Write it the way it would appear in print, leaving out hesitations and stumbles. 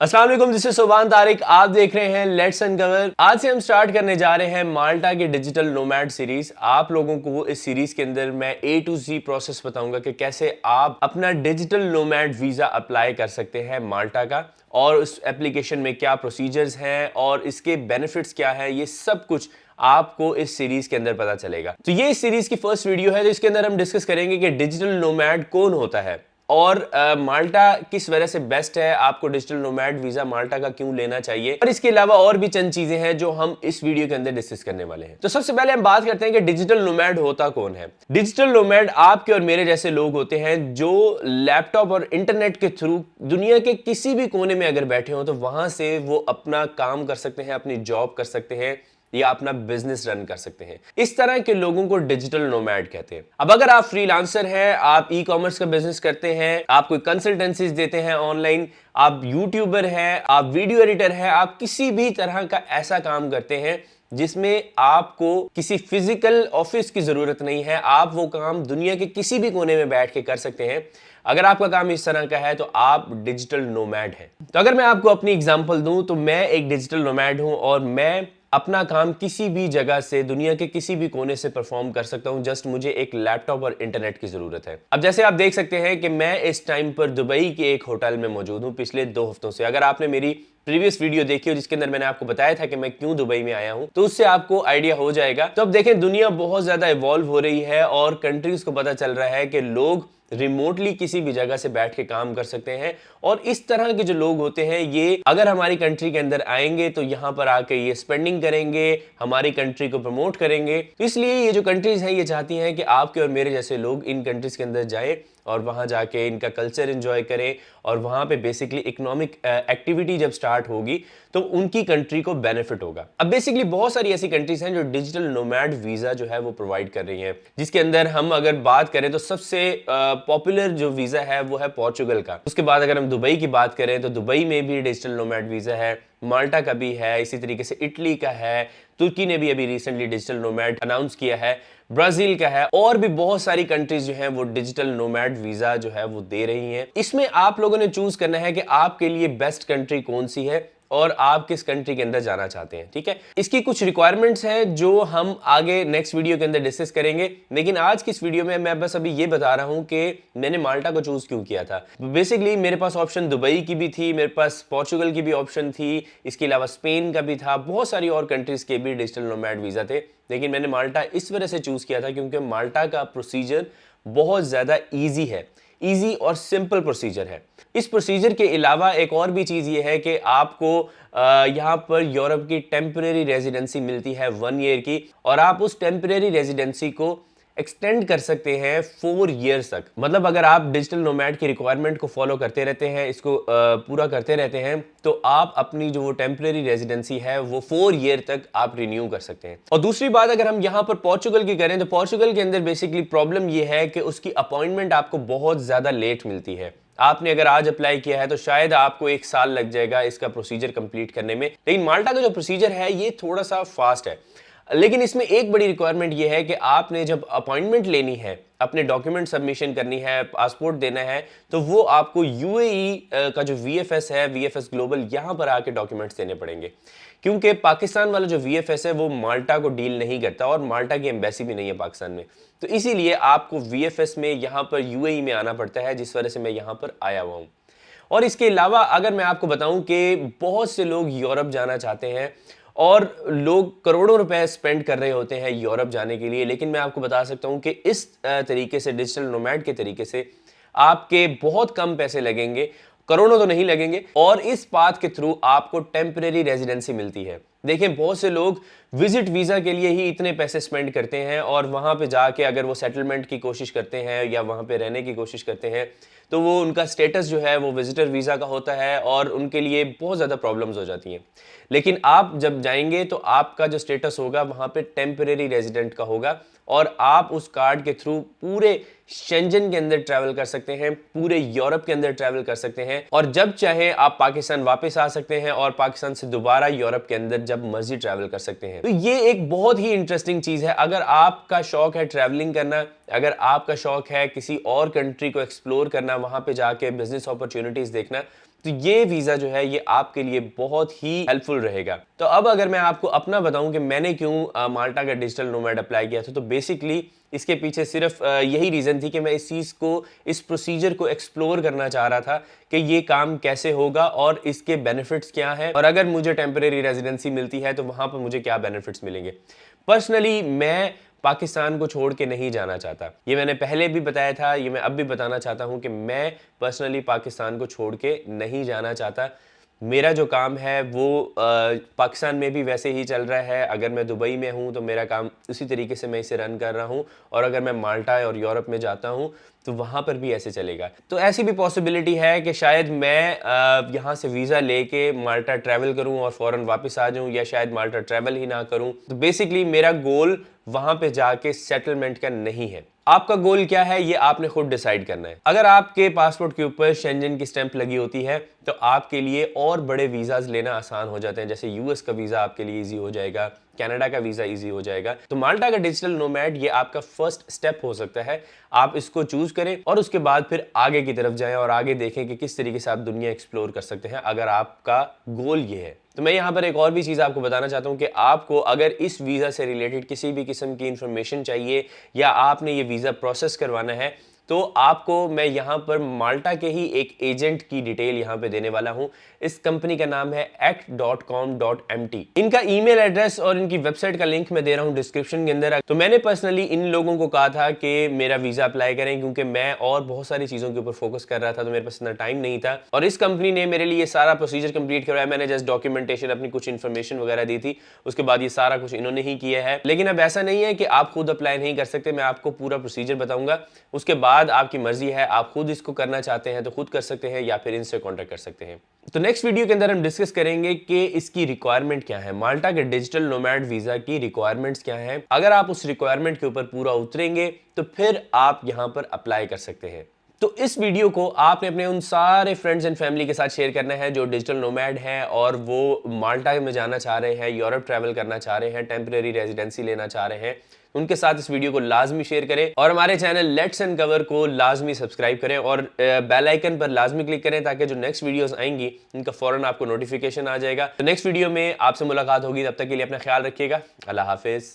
अस्सलाम वालेकुम, this is सुभान तारिक। आप देख रहे हैं लेट्स अनकवर। आज से हम स्टार्ट करने जा रहे हैं माल्टा की डिजिटल नोमैड सीरीज। आप लोगों को इस सीरीज के अंदर मैं ए टू जी प्रोसेस बताऊंगा कि कैसे आप अपना डिजिटल नोमैड वीजा अप्लाई कर सकते हैं माल्टा का, और उस एप्लीकेशन में क्या प्रोसीजर्स हैं और इसके बेनिफिट्स क्या है, ये सब कुछ आपको इस सीरीज के अंदर पता चलेगा। तो ये इस सीरीज की फर्स्ट वीडियो है, तो इसके अंदर हम डिस्कस करेंगे कि डिजिटल नोमैड कौन होता है और माल्टा किस वजह से बेस्ट है, आपको डिजिटल नोमैड वीजा माल्टा का क्यों लेना चाहिए, और इसके अलावा और भी चंद चीजें हैं जो हम इस वीडियो के अंदर डिस्कस करने वाले हैं। तो सबसे पहले हम बात करते हैं कि डिजिटल नोमैड होता कौन है। डिजिटल नोमैड आपके और मेरे जैसे लोग होते हैं जो लैपटॉप और इंटरनेट के थ्रू दुनिया के किसी भी कोने में अगर बैठे हो तो वहां से वो अपना काम कर सकते हैं, अपनी जॉब कर सकते हैं या अपना बिजनेस रन कर सकते हैं। इस तरह के लोगों को डिजिटल नोमैड कहते हैं। अब अगर आप फ्रीलांसर हैं, आप ई कॉमर्स का बिजनेस करते हैं, आप कोई कंसल्टेंसीज देते हैं ऑनलाइन, आप यूट्यूबर हैं, आप वीडियो एडिटर हैं, आप किसी भी तरह का ऐसा काम करते हैं जिसमें आपको किसी फिजिकल ऑफिस की जरूरत नहीं है, आप वो काम दुनिया के किसी भी कोने में बैठ के कर सकते हैं। अगर आपका काम इस तरह का है तो आप डिजिटल नोमैड हैं। तो अगर मैं आपको अपनी एग्जांपल दूं तो मैं एक डिजिटल नोमैड हूं और मैं अपना काम किसी भी जगह से, दुनिया के किसी भी कोने से परफॉर्म कर सकता हूं। जस्ट मुझे एक लैपटॉप और इंटरनेट की जरूरत है। अब जैसे आप देख सकते हैं कि मैं इस टाइम पर दुबई के एक होटल में मौजूद हूं पिछले 2 हफ्तों से। अगर आपने मेरी प्रीवियस वीडियो देखी हो जिसके अंदर मैंने आपको बताया था कि मैं क्यों दुबई में आया हूं, तो उससे आपको आइडिया हो जाएगा। तो अब देखें, दुनिया बहुत ज्यादा इवॉल्व हो रही है और कंट्रीज को पता चल रहा है कि लोग रिमोटली किसी भी जगह से बैठ के काम कर सकते हैं। और इस तरह के जो लोग होते हैं ये अगर हमारी कंट्री के अंदर आएंगे तो यहां पर आके ये स्पेंडिंग करेंगे, हमारी कंट्री को प्रमोट करेंगे। तो इसलिए ये जो कंट्रीज हैं ये चाहती हैं कि आपके और मेरे जैसे लोग इन कंट्रीज के अंदर जाए और वहां जाके इनका कल्चर एंजॉय करें, और वहां पे बेसिकली इकोनॉमिक एक्टिविटी जब स्टार्ट होगी तो उनकी कंट्री को बेनिफिट होगा। अब बेसिकली बहुत सारी ऐसी कंट्रीज हैं जो डिजिटल नोमैड वीजा जो है वो प्रोवाइड कर रही हैं, जिसके अंदर हम अगर बात करें तो सबसे पॉपुलर जो वीजा है वो है पोर्चुगल का। उसके बाद अगर हम दुबई की बात करें तो दुबई में भी डिजिटल नोमैड वीजा है, माल्टा का भी है, इसी तरीके से इटली का है, तुर्की ने भी अभी रिसेंटली डिजिटल नोमैड अनाउंस किया है, ब्राजील का है, और भी बहुत सारी कंट्रीज जो हैं वो डिजिटल नोमैड वीजा जो है वो दे रही हैं। इसमें आप लोगों ने चूज करना है कि आपके लिए बेस्ट कंट्री कौन सी है और आप किस कंट्री के अंदर जाना चाहते हैं। ठीक है, इसकी कुछ रिक्वायरमेंट्स हैं जो हम आगे नेक्स्ट वीडियो के अंदर डिस्कस करेंगे, लेकिन आज की इस वीडियो में मैं बस अभी ये बता रहा हूं कि मैंने माल्टा को चूज क्यों किया था। बेसिकली मेरे पास ऑप्शन दुबई की भी थी, मेरे पास पोर्चुगल की भी ऑप्शन थी, इसके अलावा स्पेन का भी था, बहुत सारी और कंट्रीज के भी डिजिटल नोमैड वीजा थे, लेकिन मैंने माल्टा इस वजह से चूज किया था क्योंकि माल्टा का प्रोसीजर बहुत ज्यादा ईजी है, ईजी और सिंपल प्रोसीजर है। इस प्रोसीजर के अलावा एक और भी चीज ये है कि आपको यहाँ पर यूरोप की टेम्परेरी रेजिडेंसी मिलती है 1 ईयर की, और आप उस टेम्परेरी रेजिडेंसी को एक्सटेंड कर सकते हैं 4 ईयर्स तक। मतलब अगर आप डिजिटल नोमैड की रिक्वायरमेंट को फॉलो करते रहते हैं, इसको पूरा करते रहते हैं, तो आप अपनी जो वो टेम्परेरी रेजिडेंसी है वो 4 ईयर तक आप रिन्यू कर सकते हैं। और दूसरी बात अगर हम यहाँ पर पोर्चुगल की करें तो पोर्चुगल के अंदर बेसिकली प्रॉब्लम ये है कि उसकी अपॉइंटमेंट आपको बहुत ज्यादा लेट मिलती है। आपने अगर आज अप्लाई किया है तो शायद आपको 1 साल लग जाएगा इसका प्रोसीजर कंप्लीट करने में, लेकिन माल्टा का जो प्रोसीजर है ये थोड़ा सा फास्ट है। लेकिन इसमें एक बड़ी रिक्वायरमेंट यह है कि आपने जब अपॉइंटमेंट लेनी है, अपने डॉक्यूमेंट सबमिशन करनी है, पासपोर्ट देना है, तो वो आपको यूएई का जो वीएफएस है, वीएफएस ग्लोबल, यहां पर आके डॉक्यूमेंट्स देने पड़ेंगे, क्योंकि पाकिस्तान वाला जो वीएफएस है वो माल्टा को डील नहीं करता और माल्टा की एम्बेसी भी नहीं है पाकिस्तान में। तो इसीलिए आपको वीएफएस में यहां पर यूएई में आना पड़ता है, जिस वजह से मैं यहां पर आया हुआ हूं। और इसके अलावा अगर मैं आपको बताऊं कि बहुत से लोग यूरोप जाना चाहते हैं और लोग करोड़ों रुपए स्पेंड कर रहे होते हैं यूरोप जाने के लिए, लेकिन मैं आपको बता सकता हूं कि इस तरीके से, डिजिटल नोमैड के तरीके से, आपके बहुत कम पैसे लगेंगे, करोड़ों तो नहीं लगेंगे, और इस पाथ के थ्रू आपको टेम्परेरी रेजिडेंसी मिलती है। देखें, बहुत से लोग विजिट वीजा के लिए ही इतने पैसे स्पेंड करते हैं और वहां पे जाके अगर वो सेटलमेंट की कोशिश करते हैं या वहां पे रहने की कोशिश करते हैं तो वो उनका स्टेटस जो है वो विजिटर वीजा का होता है और उनके लिए बहुत ज्यादा प्रॉब्लम्स हो जाती हैं। लेकिन आप जब जाएंगे तो आपका जो स्टेटस होगा वहां पे टेम्परेरी रेजिडेंट का होगा, और आप उस कार्ड के थ्रू पूरे शेंजन के अंदर ट्रैवल कर सकते हैं, पूरे यूरोप के अंदर ट्रैवल कर सकते हैं, और जब चाहे आप पाकिस्तान वापस आ सकते हैं और पाकिस्तान से दोबारा यूरोप के अंदर जब मर्जी ट्रैवल कर सकते हैं। तो ये एक बहुत ही इंटरेस्टिंग चीज है। अगर आपका शौक है ट्रैवलिंग करना, अगर आपका शौक है किसी और कंट्री को एक्सप्लोर करना, वहां पे जाके बिजनेस अपॉर्चुनिटीज देखना, तो ये वीजा जो है ये आपके लिए बहुत ही हेल्पफुल रहेगा। तो अब अगर मैं आपको अपना बताऊं कि मैंने क्यों माल्टा का डिजिटल नोमैड अप्लाई किया था, तो बेसिकली इसके पीछे सिर्फ यही रीजन थी कि मैं इस चीज को, इस प्रोसीजर को एक्सप्लोर करना चाह रहा था कि ये काम कैसे होगा और इसके बेनिफिट्स क्या हैं, और अगर मुझे टेम्परेरी रेजिडेंसी मिलती है तो वहां पर मुझे क्या बेनिफिट्स मिलेंगे। पर्सनली मैं पाकिस्तान को छोड़ के नहीं जाना चाहता, ये मैंने पहले भी बताया था, ये मैं अब भी बताना चाहता हूं कि मैं पर्सनली पाकिस्तान को छोड़ के नहीं जाना चाहता। मेरा जो काम है वो पाकिस्तान में भी वैसे ही चल रहा है। अगर मैं दुबई में हूँ तो मेरा काम उसी तरीके से मैं इसे रन कर रहा हूँ, और अगर मैं माल्टा और यूरोप में जाता हूँ तो वहाँ पर भी ऐसे चलेगा। तो ऐसी भी पॉसिबिलिटी है कि शायद मैं यहाँ से वीज़ा लेके माल्टा ट्रैवल करूँ और फ़ौरन वापस आ जाऊँ, या शायद माल्टा ट्रैवल ही ना करूँ। तो बेसिकली मेरा गोल वहाँ पे जाके सेटलमेंट का नहीं है। आपका गोल क्या है ये आपने खुद डिसाइड करना है। अगर आपके पासपोर्ट के ऊपर शेंजन की स्टैंप लगी होती है तो आपके लिए और बड़े वीज़ाज लेना आसान हो जाते हैं, जैसे यूएस का वीज़ा आपके लिए ईजी हो जाएगा, कनाडा का वीज़ा ईजी हो जाएगा। तो माल्टा का डिजिटल नोमैड ये आपका फर्स्ट स्टेप हो सकता है। आप इसको चूज करें और उसके बाद फिर आगे की तरफ जाएं और आगे देखें कि किस तरीके से आप दुनिया एक्सप्लोर कर सकते हैं, अगर आपका गोल ये है। तो मैं यहाँ पर एक और भी चीज़ आपको बताना चाहता हूँ कि आपको अगर इस वीज़ा से रिलेटेड किसी भी किस्म की इंफॉर्मेशन चाहिए या आपने ये वीज़ा प्रोसेस करवाना है, तो आपको मैं यहाँ पर माल्टा के ही एक एजेंट की डिटेल यहाँ पे देने वाला हूँ। इस कंपनी का नाम है act.com.mt। इनका ईमेल एड्रेस और इनकी वेबसाइट का लिंक मैं दे रहा हूँ डिस्क्रिप्शन के अंदर। तो मैंने पर्सनली इन लोगों को कहा था कि मेरा वीजा अप्लाई करें, क्योंकि मैं और बहुत सारी चीज़ों के ऊपर फोकस कर रहा था, तो मेरे पास इतना टाइम नहीं था, और इस कंपनी ने मेरे लिए सारा प्रोसीजर कंप्लीट करवाया। मैंने जस्ट डॉक्यूमेंटेशन, अपनी कुछ इन्फॉर्मेशन वगैरह दी थी, उसके बाद ये सारा कुछ इन्होंने ही किया है। लेकिन अब ऐसा नहीं है कि आप खुद अप्लाई नहीं कर सकते, मैं आपको पूरा प्रोसीजर बताऊंगा, उसके बाद आपकी मर्जी है, आप खुद इसको करना चाहते हैं तो खुद कर सकते हैं या फिर इनसे कॉन्टेक्ट कर सकते हैं। तो नेक्स्ट वीडियो के अंदर हम डिस्कस करेंगे कि इसकी रिक्वायरमेंट क्या है, माल्टा के डिजिटल नोमैड वीजा की रिक्वायरमेंट्स क्या हैं। अगर आप उस रिक्वायरमेंट के ऊपर पूरा उतरेंगे तो फिर आप यहां पर अप्लाई कर सकते हैं। तो इस वीडियो को आपने अपने उन सारे फ्रेंड्स एंड फैमिली के साथ शेयर करना है जो डिजिटल नोमैड हैं और वो माल्टा में जाना चाह रहे हैं, यूरोप ट्रैवल करना चाह रहे हैं, टेम्परेरी रेजिडेंसी लेना चाह रहे हैं। उनके साथ इस वीडियो को लाजमी शेयर करें और हमारे चैनल लेट्स अनकवर को लाजमी सब्सक्राइब करें और बेल आइकन पर लाजमी क्लिक करें, ताकि जो नेक्स्ट वीडियोस आएंगी उनका फौरन आपको नोटिफिकेशन आ जाएगा। तो नेक्स्ट वीडियो में आपसे मुलाकात होगी, तब तक के लिए अपना ख्याल रखिएगा। अल्लाह हाफिज।